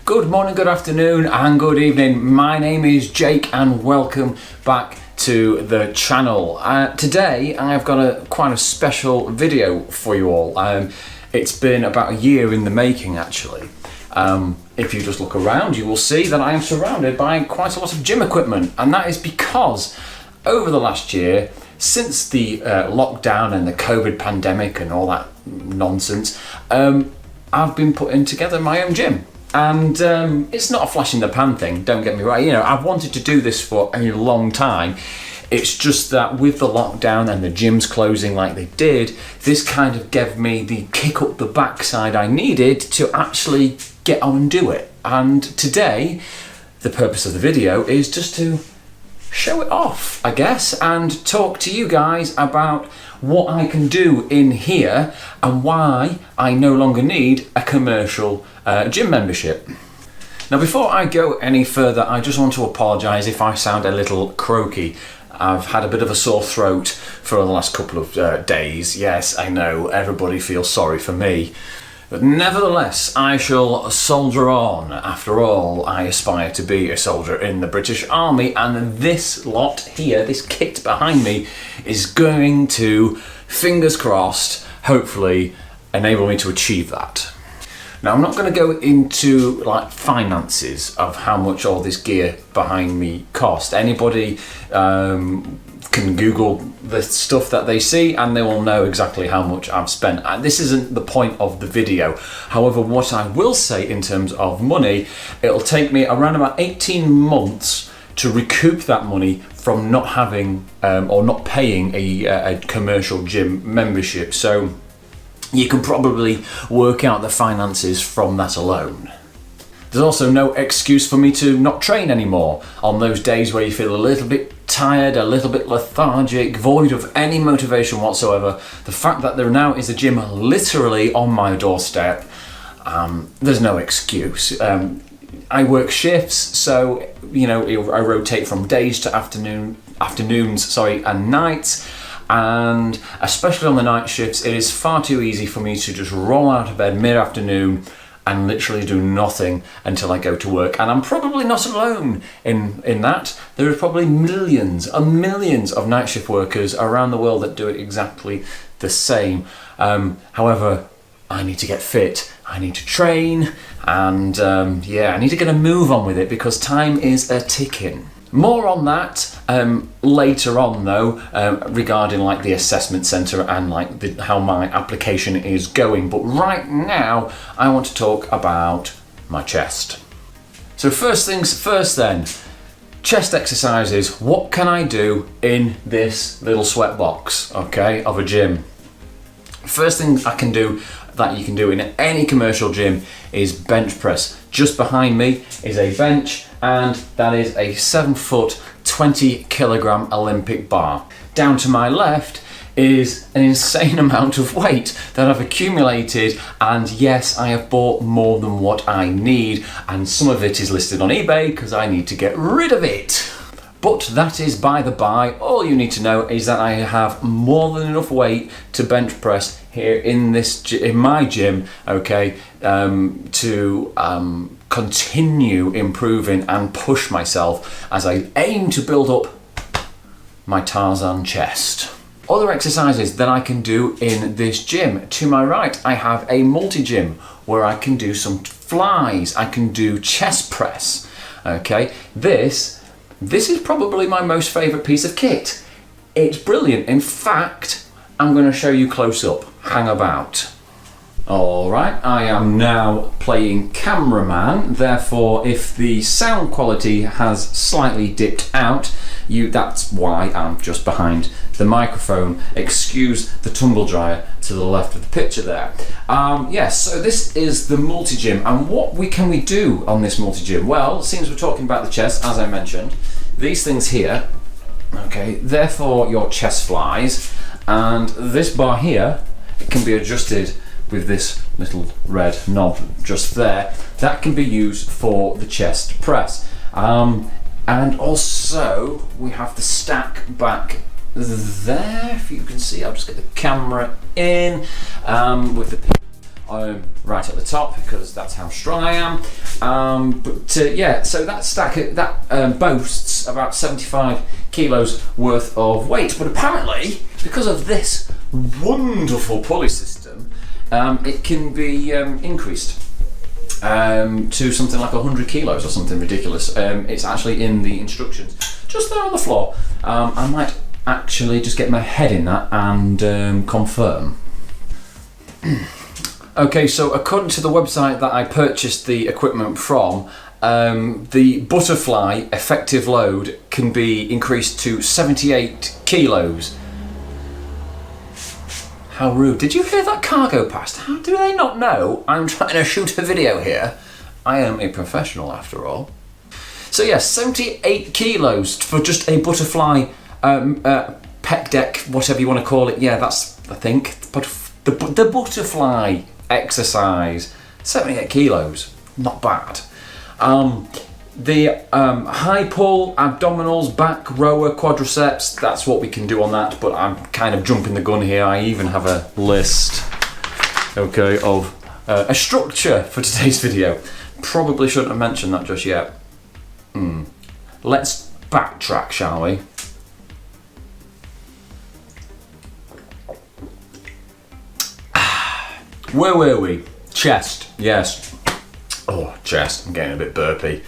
Good morning, good afternoon and good evening. My name is Jake and welcome back to the channel. Today I've got quite a special video for you all. It's been about a year in the making actually. If you just look around you will see that I am surrounded by quite a lot of gym equipment, and that is because over the last year, since the lockdown and the COVID pandemic and all that nonsense, I've been putting together my own gym. And it's not a flash in the pan thing, don't get me right. You know, I've wanted to do this for a long time. It's just that with the lockdown and the gyms closing like they did, this kind of gave me the kick up the backside I needed to actually get on and do it. And today, the purpose of the video is just to show it off, I guess, and talk to you guys about what I can do in here and why I no longer need a commercial gym membership. Now, before I go any further, I just want to apologise if I sound a little croaky. I've had a bit of a sore throat for the last couple of days. Yes, I know, everybody feels sorry for me. But nevertheless, I shall soldier on. After all, I aspire to be a soldier in the British Army, and this lot here, this kit behind me, is going to, fingers crossed, hopefully enable me to achieve that. Now, I'm not going to go into like finances of how much all this gear behind me cost. Anybody can Google the stuff that they see and they will know exactly how much I've spent. And this isn't the point of the video. However, what I will say in terms of money, it'll take me around about 18 months to recoup that money from not having or not paying a commercial gym membership. So you can probably work out the finances from that alone. There's also no excuse for me to not train anymore. On those days where you feel a little bit tired, a little bit lethargic, void of any motivation whatsoever, the fact that there now is a gym literally on my doorstep, there's no excuse. I work shifts, so you know I rotate from days to afternoons, and nights. And especially on the night shifts, it is far too easy for me to just roll out of bed mid-afternoon and literally do nothing until I go to work. And I'm probably not alone in that. There are probably millions and millions of night shift workers around the world that do it exactly the same. However, I need to get fit, I need to train, and I need to get a move on with it because time is a-ticking. More on that later on though, regarding like the assessment centre and like how my application is going. But right now I want to talk about my chest. So first things first then, chest exercises. What can I do in this little sweat box, okay, of a gym? First thing I can do that you can do in any commercial gym is bench press. Just behind me is a bench, and that is a 7-foot 20-kilogram Olympic bar. Down to my left is an insane amount of weight that I've accumulated, and yes, I have bought more than what I need, and some of it is listed on eBay because I need to get rid of it. But that is by the by. All you need to know is that I have more than enough weight to bench press here in my gym, okay, to continue improving and push myself as I aim to build up my Tarzan chest. Other exercises that I can do in this gym. To my right, I have a multi-gym where I can do some flies, I can do chest press, okay. This is probably my most favourite piece of kit. It's brilliant. In fact, I'm going to show you close up. Hang about. Alright, I am now playing cameraman, therefore if the sound quality has slightly dipped out, that's why I'm just behind the microphone. Excuse the tumble dryer to the left of the picture there. Yes, so this is the multi-gym, and what can we do on this multi-gym? Well, since we're talking about the chest, as I mentioned, these things here, okay, they're for your chest flies, and this bar here, it can be adjusted with this little red knob just there. That can be used for the chest press. And also we have the stack back there, if you can see. I'll just get the camera in with the right at the top because that's how strong I am. Yeah, so that stack boasts about 75 kilos worth of weight, but apparently because of this wonderful pulley system, it can be increased to something like 100 kilos or something ridiculous. It's actually in the instructions just there on the floor. I might actually just get my head in that and confirm. Okay, so according to the website that I purchased the equipment from, the butterfly effective load can be increased to 78 kilos. How rude. Did you hear that car go past? How do they not know I'm trying to shoot a video here? I am a professional after all. So yeah, 78 kilos for just a butterfly pec deck, whatever you want to call it. Yeah, that's, I think, the butterfly exercise. 78 kilos, not bad. The high pull, abdominals, back, rower, quadriceps, that's what we can do on that, but I'm kind of jumping the gun here. I even have a list, okay, of a structure for today's video. Probably shouldn't have mentioned that just yet. Let's backtrack, shall we? Where were we? Chest, yes. Oh, chest, I'm getting a bit burpy.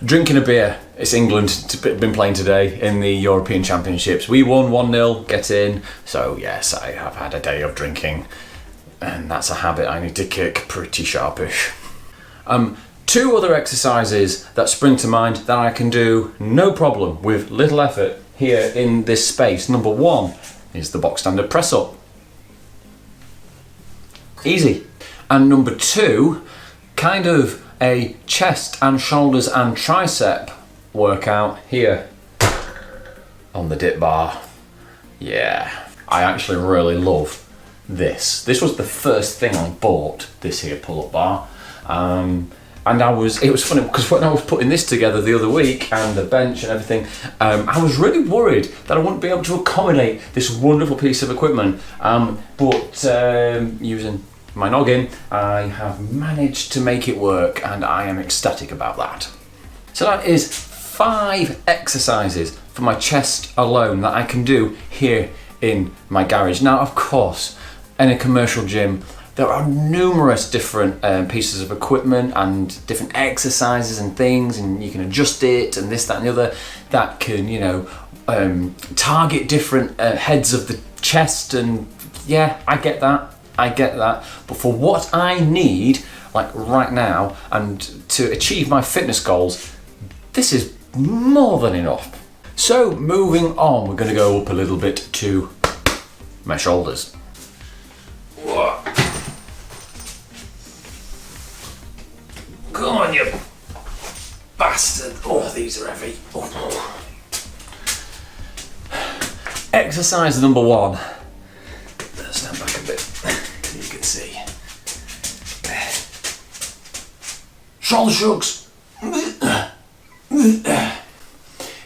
Drinking a beer. It's England been playing today in the European Championships. We won 1-0, get in. So yes, I have had a day of drinking, and that's a habit I need to kick pretty sharpish. Two other exercises that spring to mind that I can do no problem with little effort here in this space. Number one is the box standard press up. Easy. And number two, kind of a chest and shoulders and tricep workout here on the dip bar. Yeah, I actually really love this. This was the first thing I bought, this here pull-up bar. And it was funny because when I was putting this together the other week and the bench and everything, I was really worried that I wouldn't be able to accommodate this wonderful piece of equipment. But using my noggin, I have managed to make it work, and I am ecstatic about that. So that is 5 exercises for my chest alone that I can do here in my garage. Now, of course, in a commercial gym, there are numerous different pieces of equipment and different exercises and things, and you can adjust it and this, that, and the other that can, you know, target different heads of the chest. And yeah, I get that. But for what I need, like right now, and to achieve my fitness goals, this is more than enough. So moving on, we're going to go up a little bit to my shoulders. Come on, you bastard. Oh, these are heavy. Oh. Exercise number 1. Let's stand back a bit. You can see. Shoulder shrugs.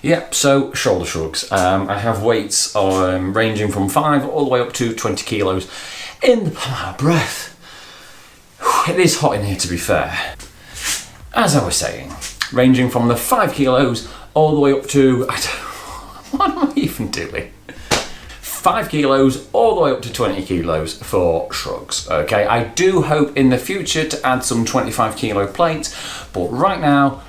Yep, so shoulder shrugs. I have weights ranging from 5 all the way up to 20 kilos in the palm of my breath. It is hot in here, to be fair. As I was saying, ranging from the 5 kilos all the way up to, what am I even doing? 5 kilos all the way up to 20 kilos for shrugs. Okay, I do hope in the future to add some 25 kilo plates, but right now,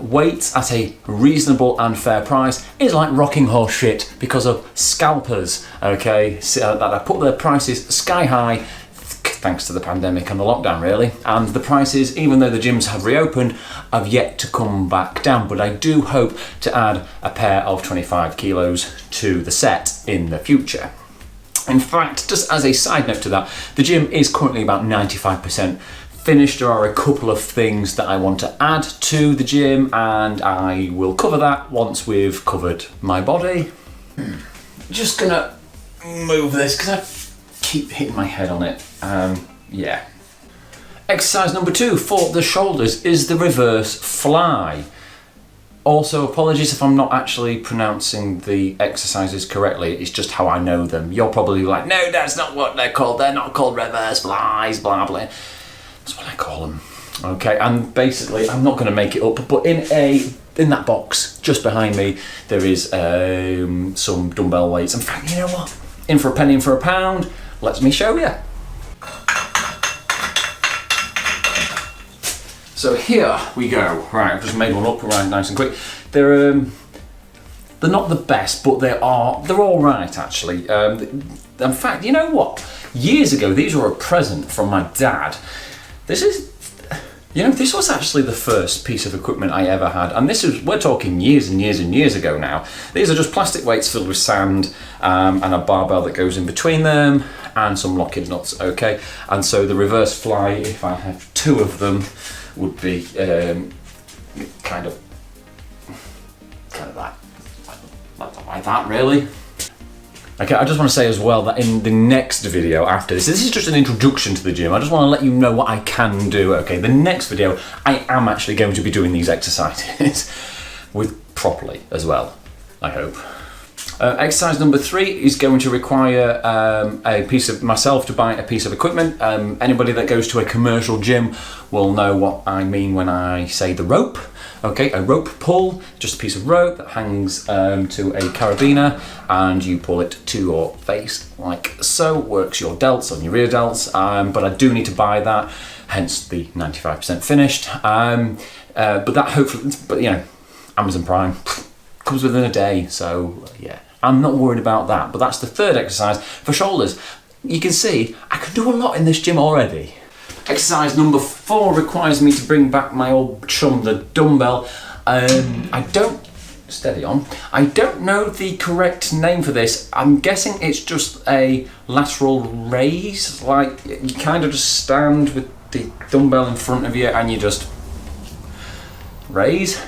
weights at a reasonable and fair price is like rocking horse shit because of scalpers. Okay, so that I put their prices sky high thanks to the pandemic and the lockdown, really. And the prices, even though the gyms have reopened, have yet to come back down. But I do hope to add a pair of 25 kilos to the set in the future. In fact, just as a side note to that, the gym is currently about 95% finished. There are a couple of things that I want to add to the gym, and I will cover that once we've covered my body. Just gonna move this because I keep hitting my head on it. Yeah. Exercise number 2 for the shoulders is the reverse fly. Also, apologies if I'm not actually pronouncing the exercises correctly, it's just how I know them. You're probably like, no, that's not what they're called, they're not called reverse flies, blah blah. That's what I call them. Okay, and basically, I'm not going to make it up, but in that box just behind me, there is some dumbbell weights. In fact, you know what? In for a penny, in for a pound. Let me show you. So here we go. Right, I've just made one up, right, nice and quick. They're not the best, but they're all right actually. In fact, you know what? Years ago, these were a present from my dad. This was actually the first piece of equipment I ever had, and we're talking years and years and years ago now. These are just plastic weights filled with sand and a barbell that goes in between them and some locking nuts, okay? And so the reverse fly, if I have two of them, would be kind of like that really. Okay, I just want to say as well that in the next video after this is just an introduction to the gym. I just want to let you know what I can do. Okay, the next video I am actually going to be doing these exercises properly as well, I hope. Exercise number 3 is going to require myself to buy a piece of equipment. Anybody that goes to a commercial gym will know what I mean when I say the rope. Okay, a rope pull, just a piece of rope that hangs to a carabiner, and you pull it to your face like so. Works your delts on your rear delts, but I do need to buy that, hence the 95% finished. But that hopefully, Amazon Prime comes within a day, so yeah, I'm not worried about that. But that's the third exercise for shoulders. You can see I can do a lot in this gym already. Exercise number 4 requires me to bring back my old chum, the dumbbell. I don't know the correct name for this. I'm guessing it's just a lateral raise. Like, you kind of just stand with the dumbbell in front of you and you just raise.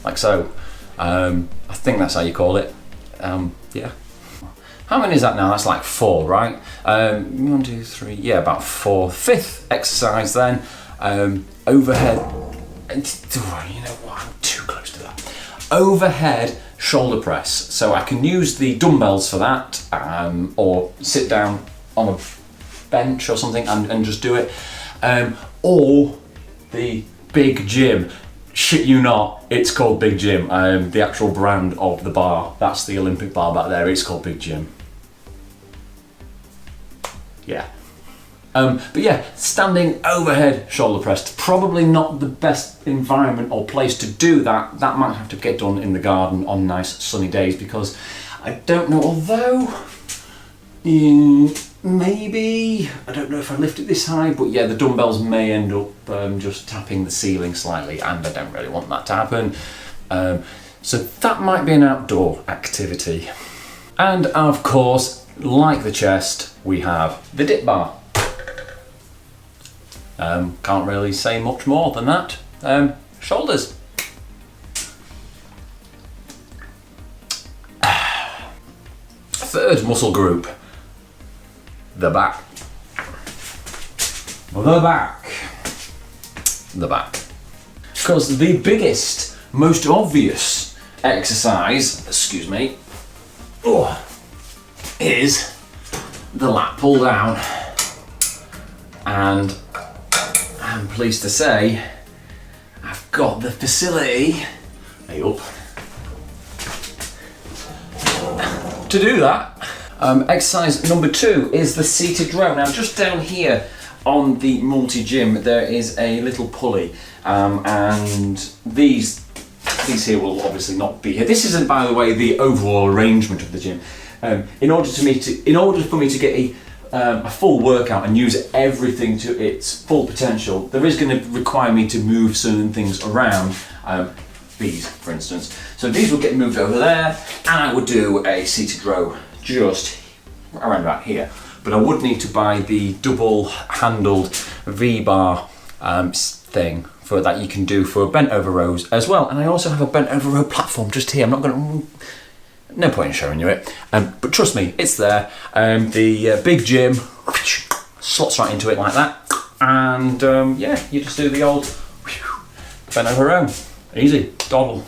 Like so. I think that's how you call it. Yeah. How many is that now? That's like 4, right? 1, 2, 3, yeah, about 4. 5th exercise then, overhead, you know what, I'm too close to that. Overhead shoulder press. So I can use the dumbbells for that, or sit down on a bench or something and just do it. Or the Big Gym. Shit you not, it's called Big Gym. The actual brand of the bar, that's the Olympic bar back there, it's called Big Gym. Yeah. But yeah, standing overhead shoulder press, probably not the best environment or place to do that. That might have to get done in the garden on nice sunny days, because I don't know, although maybe, I don't know if I lift it this high, but yeah, the dumbbells may end up just tapping the ceiling slightly, and I don't really want that to happen. So that might be an outdoor activity. And of course, like the chest, we have the dip bar. Can't really say much more than that. Shoulders. Third muscle group, the back. The back. The back. Because the biggest, most obvious exercise, excuse me, is the lat pull down. And I'm pleased to say I've got the facility to do that. Exercise number 2 is the seated row. Now, just down here on the multi-gym, there is a little pulley, and these here will obviously not be here. This isn't, by the way, the overall arrangement of the gym. In order for me to get a full workout and use everything to its full potential, there is going to require me to move certain things around. These, for instance. So these will get moved over there, and I would do a seated row just around about here. But I would need to buy the double-handled V-bar thing for that you can do for bent over rows as well. And I also have a bent over row platform just here. I'm not going to, no point in showing you it, but trust me, it's there. The Big Gym slots right into it like that, and yeah, you just do the old bent over row. Easy, doddle.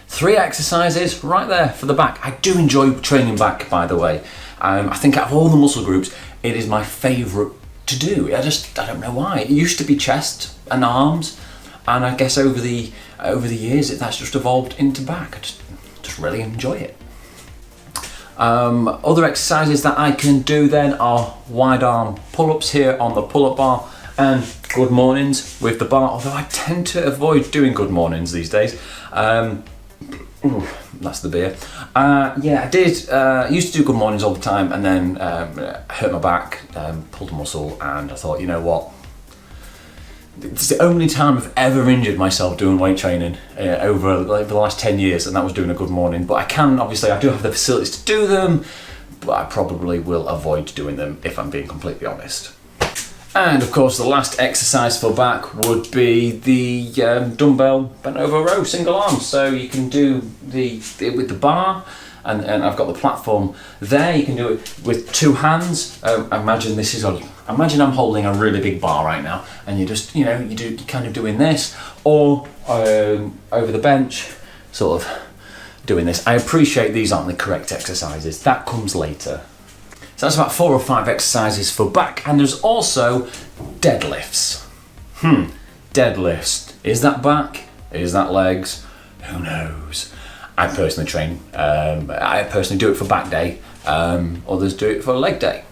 3 exercises right there for the back. I do enjoy training back, by the way. I think out of all the muscle groups, it is my favourite to do. I don't know why. It used to be chest and arms, and I guess over the years that's just evolved into back. I just really enjoy it. Other exercises that I can do then are wide arm pull-ups here on the pull-up bar, and good mornings with the bar, although I tend to avoid doing good mornings these days. Ooh, that's the beer. Yeah, I did. Used to do good mornings all the time, and then hurt my back, pulled a muscle, and I thought, you know what? It's the only time I've ever injured myself doing weight training over the last 10 years, and that was doing a good morning. But I do have the facilities to do them, but I probably will avoid doing them if I'm being completely honest. And of course, the last exercise for back would be the dumbbell bent over row single arm. So you can do with the bar, and I've got the platform there. You can do it with 2 hands. Imagine I'm holding a really big bar right now, and you're kind of doing this, or over the bench, sort of doing this. I appreciate these aren't the correct exercises. That comes later. So that's about 4 or 5 exercises for back, and there's also deadlifts. Deadlifts. Is that back? Is that legs? Who knows? I personally train. I personally do it for back day. Others do it for leg day.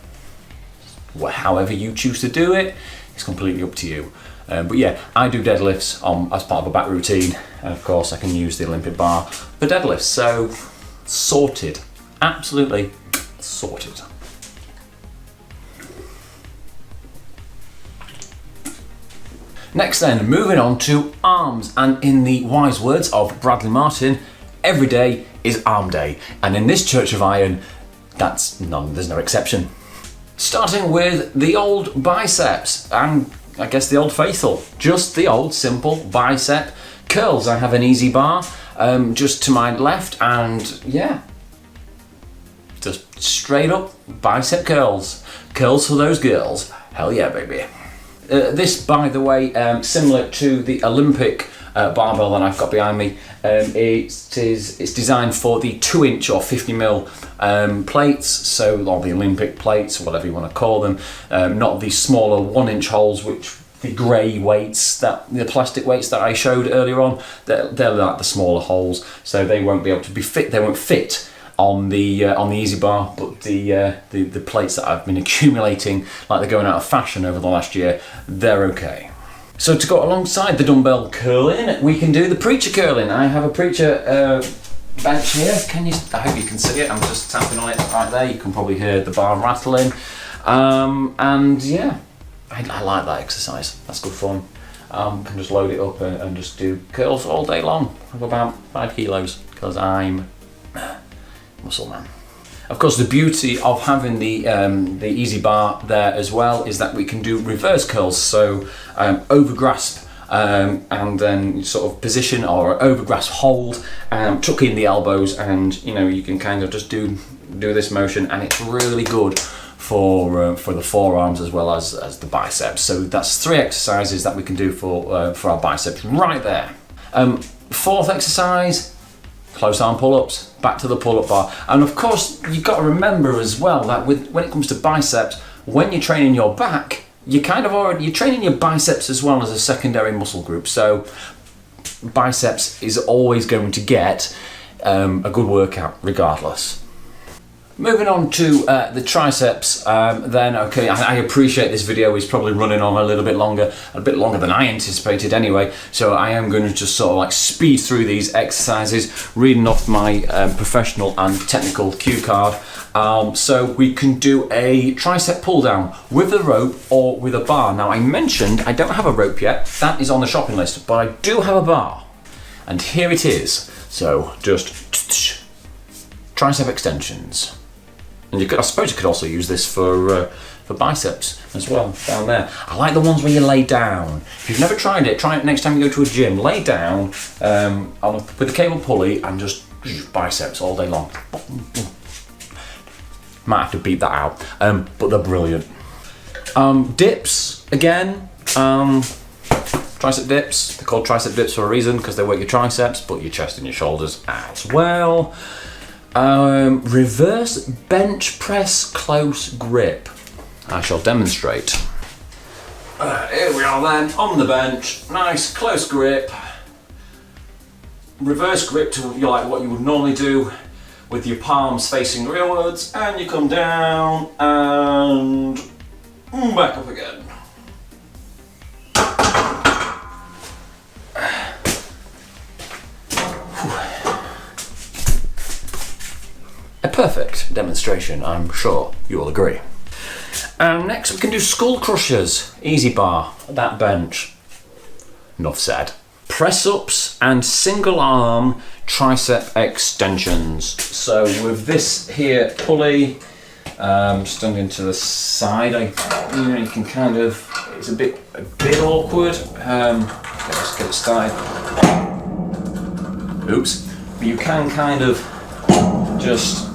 However you choose to do it, it's completely up to you. But yeah, I do deadlifts as part of a back routine, and of course I can use the Olympic bar for deadlifts. So sorted. Absolutely sorted. Next then, moving on to arms, and in the wise words of Bradley Martin, every day is arm day, and in this Church of Iron, there's no exception. Starting with the old biceps, and I guess the old faithful, just the old simple bicep curls. I have an easy bar just to my left, and yeah, just straight up bicep curls. Curls for those girls, hell yeah baby. This, by the way, similar to the Olympic barbell that I've got behind me, it's designed for the 2-inch or 50mm plates, or the Olympic plates, whatever you want to call them, not the smaller 1-inch holes, which the grey weights, the plastic weights that I showed earlier on, they're like the smaller holes, so they won't be able to be fit. They won't fit on the easy bar, but the plates that I've been accumulating, like they're going out of fashion over the last year, they're okay. So to go alongside the dumbbell curling, we can do the preacher curling. I have a preacher bench here. I hope you can see it. I'm just tapping on it right there. You can probably hear the bar rattling. And yeah, I like that exercise. That's good fun. Can just load it up and just do curls all day long. I've got about 5 kilos because I'm muscle man. Of course, the beauty of having the easy bar there as well is that we can do reverse curls. So over grasp and then sort of position, or over grasp hold, tuck in the elbows, and you can kind of just do this motion, and it's really good for the forearms as well as the biceps. So that's 3 exercises that we can do for our biceps right there. 4th exercise, close arm pull-ups, back to the pull-up bar. And of course, you've got to remember as well that when it comes to biceps, when you're training your back, you're training your biceps as well as a secondary muscle group. So biceps is always going to get a good workout regardless. Moving on to the triceps, then, okay, I appreciate this video is probably running on a bit longer than I anticipated anyway, so I am going to just sort of like speed through these exercises, reading off my professional and technical cue card. So we can do a tricep pull down with a rope or with a bar. Now I mentioned I don't have a rope yet, that is on the shopping list, but I do have a bar, and here it is. So just tricep extensions. And I suppose you could also use this for biceps as well, down there. I like the ones where you lay down. If you've never tried it, try it next time you go to a gym. Lay down with a cable pulley and just biceps all day long. Might have to beep that out, but they're brilliant. Dips, again, Tricep dips, they're called tricep dips for a reason because they work your triceps, but your chest and your shoulders as well. Reverse bench press close grip. I shall demonstrate. Here we are then, on the bench, nice close grip. Reverse grip to like what you would normally do with your palms facing rearwards, and you come down and back up again. A perfect demonstration, I'm sure you'll agree. Next we can do skull crushers, easy bar, that bench. Enough said. Press ups and single arm tricep extensions. So with this here pulley, standing to the side, you can kind of, it's a bit awkward. Let's get it started. Oops. But you can kind of just,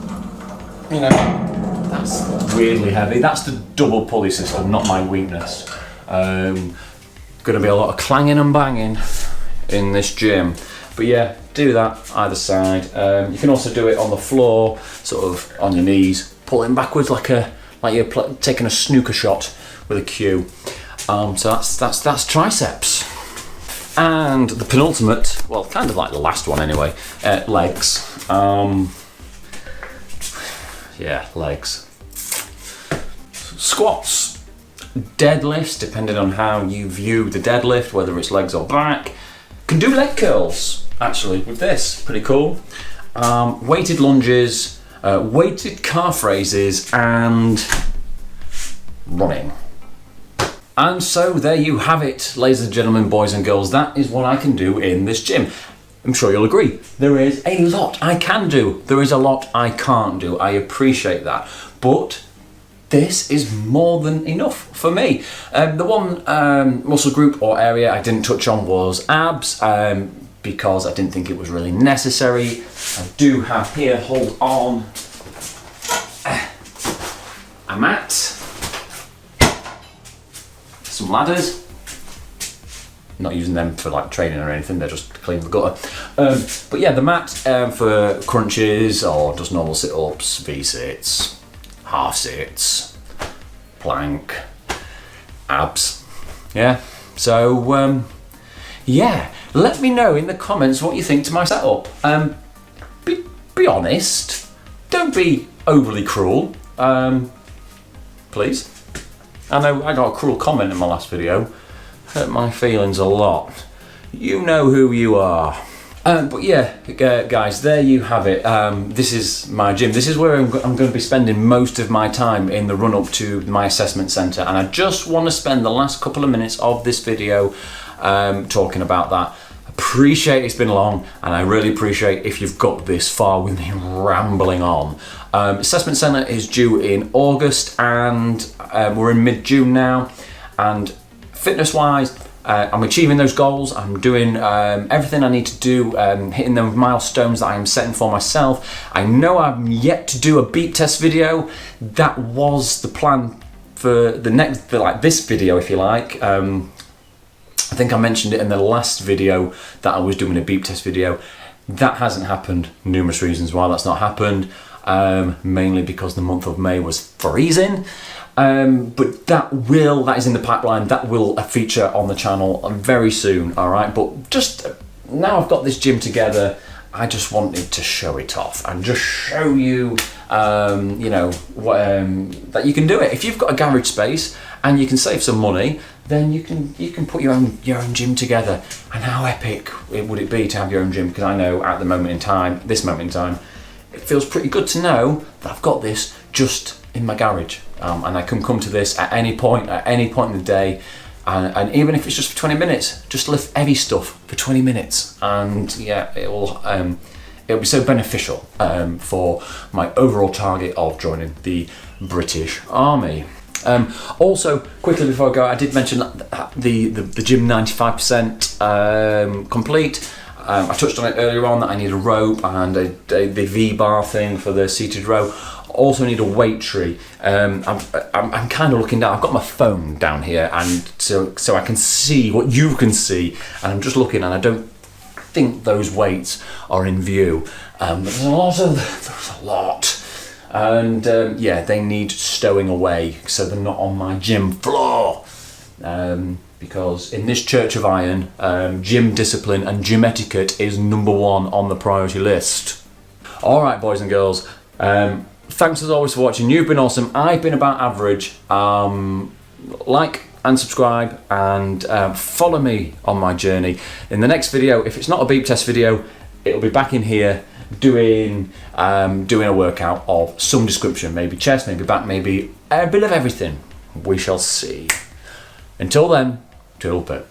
that's weirdly heavy. That's the double pulley system, not my weakness. Going to be a lot of clanging and banging in this gym, but yeah, do that either side. You can also do it on the floor, sort of on your knees, pulling backwards like you're taking a snooker shot with a cue. So that's triceps. And the penultimate, well, kind of like the last one anyway, legs. Yeah, legs. Squats, deadlifts, depending on how you view the deadlift, whether it's legs or back. Can do leg curls, actually, with this, pretty cool. Weighted lunges, weighted calf raises, and running. And so there you have it, ladies and gentlemen, boys and girls. That is what I can do in this gym. I'm sure you'll agree. There is a lot I can do. There is a lot I can't do. I appreciate that. But this is more than enough for me. The one muscle group or area I didn't touch on was abs, because I didn't think it was really necessary. I do have here, hold on, a mat, some ladders. Not using them for like training or anything, they're just to clean the gutter. But yeah, the mat for crunches or just normal sit-ups, V-sits, half sits, plank, abs. Yeah, so yeah, let me know in the comments what you think to my setup. Be honest, don't be overly cruel, please. I know I got a cruel comment in my last video, hurt my feelings a lot. You know who you are. But yeah, guys, there you have it. This is my gym. This is where I'm going to be spending most of my time in the run-up to my assessment centre, and I just want to spend the last couple of minutes of this video talking about that. Appreciate it's been long, and I really appreciate if you've got this far with me rambling on. Assessment centre is due in August, and we're in mid-June now, and fitness-wise, I'm achieving those goals. I'm doing everything I need to do, hitting those milestones that I'm setting for myself. I know I'm yet to do a beep test video. That was the plan for the next, like this video, if you like. I think I mentioned it in the last video that I was doing a beep test video. That hasn't happened. Numerous reasons why that's not happened. Mainly because the month of May was freezing. But that is in the pipeline. That will feature on the channel very soon, all right? But just now I've got this gym together, I just wanted to show it off and just show you, that you can do it. If you've got a garage space and you can save some money, then you can put your own gym together. And how epic would it be to have your own gym? Because I know at this moment in time, it feels pretty good to know that I've got this just in my garage, and I can come to this at any point in the day, and even if it's just for 20 minutes, just lift heavy stuff for 20 minutes, and yeah, it'll be so beneficial for my overall target of joining the British Army. Also, quickly before I go, I did mention the gym 95% complete. I touched on it earlier on that I need a rope and the V-bar thing for the seated row. Also need a weight tree. I'm kind of looking down. I've got my phone down here, and so I can see what you can see, and I'm just looking, and I don't think those weights are in view. But there's a lot, and yeah, they need stowing away so they're not on my gym floor. Because in this Church of Iron, gym discipline and gym etiquette is #1 on the priority list. All right, boys and girls. Thanks as always for watching. You've been awesome. I've been about average. Like and subscribe and follow me on my journey. In the next video, if it's not a beep test video, it'll be back in here doing a workout of some description. Maybe chest, maybe back, maybe a bit of everything. We shall see. Until then, toodle pip.